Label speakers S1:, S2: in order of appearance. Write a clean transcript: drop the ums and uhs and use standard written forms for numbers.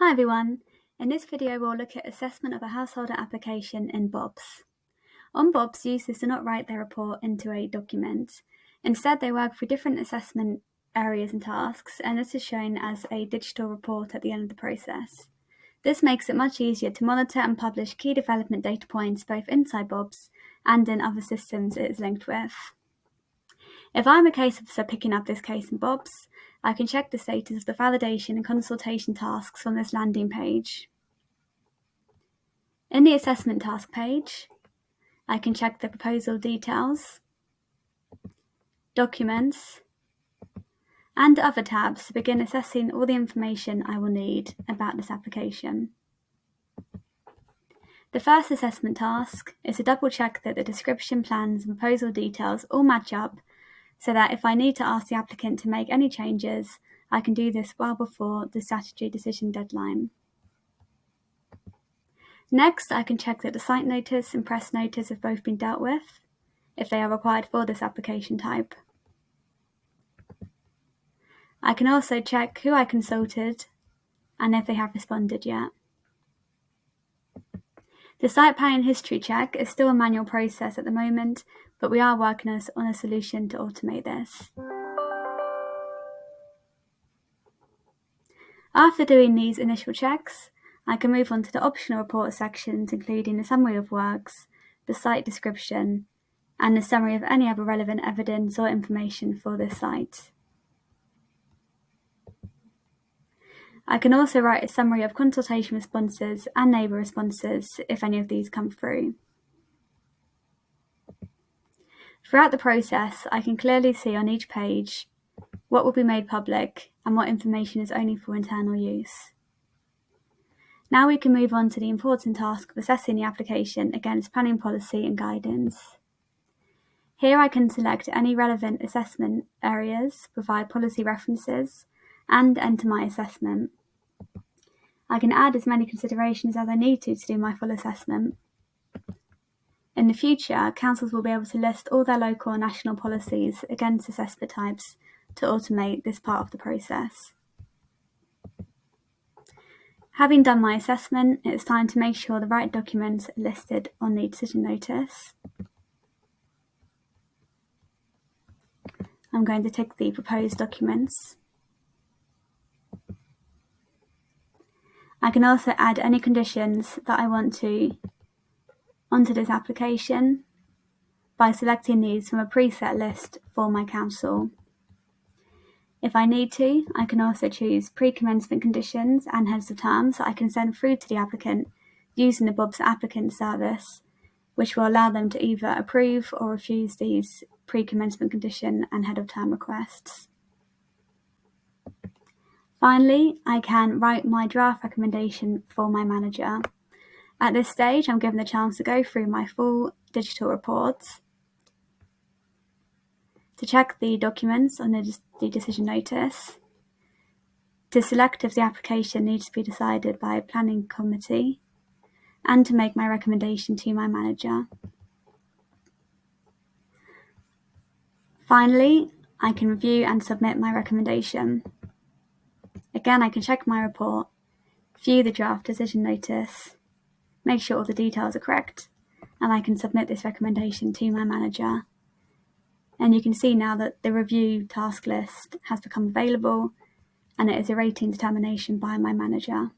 S1: Hi everyone, in this video we'll look at assessment of a householder application in BOPS. On BOPS, users do not write their report into a document. Instead, they work through different assessment areas and tasks, and this is shown as a digital report at the end of the process. This makes it much easier to monitor and publish key development data points both inside BOPS and in other systems it is linked with. If I'm a case officer picking up this case in BOPS, I can check the status of the validation and consultation tasks on this landing page. In the assessment task page, I can check the proposal details, documents, and other tabs to begin assessing all the information I will need about this application. The first assessment task is to double check that the description, plans, and proposal details all match up, so that if I need to ask the applicant to make any changes, I can do this well before the statutory decision deadline. Next, I can check that the site notice and press notice have both been dealt with, if they are required for this application type. I can also check who I consulted and if they have responded yet. The site planning history check is still a manual process at the moment, but we are working on a solution to automate this. After doing these initial checks, I can move on to the optional report sections, including the summary of works, the site description, and the summary of any other relevant evidence or information for this site. I can also write a summary of consultation responses and neighbour responses if any of these come through. Throughout the process, I can clearly see on each page what will be made public and what information is only for internal use. Now we can move on to the important task of assessing the application against planning policy and guidance. Here I can select any relevant assessment areas, provide policy references, and enter my assessment. I can add as many considerations as I need to do my full assessment. In the future, councils will be able to list all their local and national policies against assessment types to automate this part of the process. Having done my assessment, it's time to make sure the right documents are listed on the decision notice. I'm going to tick the proposed documents. I can also add any conditions that I want to onto this application by selecting these from a preset list for my council. If I need to, I can also choose pre-commencement conditions and heads of terms that I can send through to the applicant using the BOPS applicant service, which will allow them to either approve or refuse these pre-commencement condition and head of term requests. Finally, I can write my draft recommendation for my manager. At this stage, I'm given the chance to go through my full digital reports, to check the documents on the decision notice, to select if the application needs to be decided by a planning committee, and to make my recommendation to my manager. Finally, I can review and submit my recommendation. Again, I can check my report, view the draft decision notice, make sure all the details are correct, and I can submit this recommendation to my manager. And you can see now that the review task list has become available and it is a rating determination by my manager.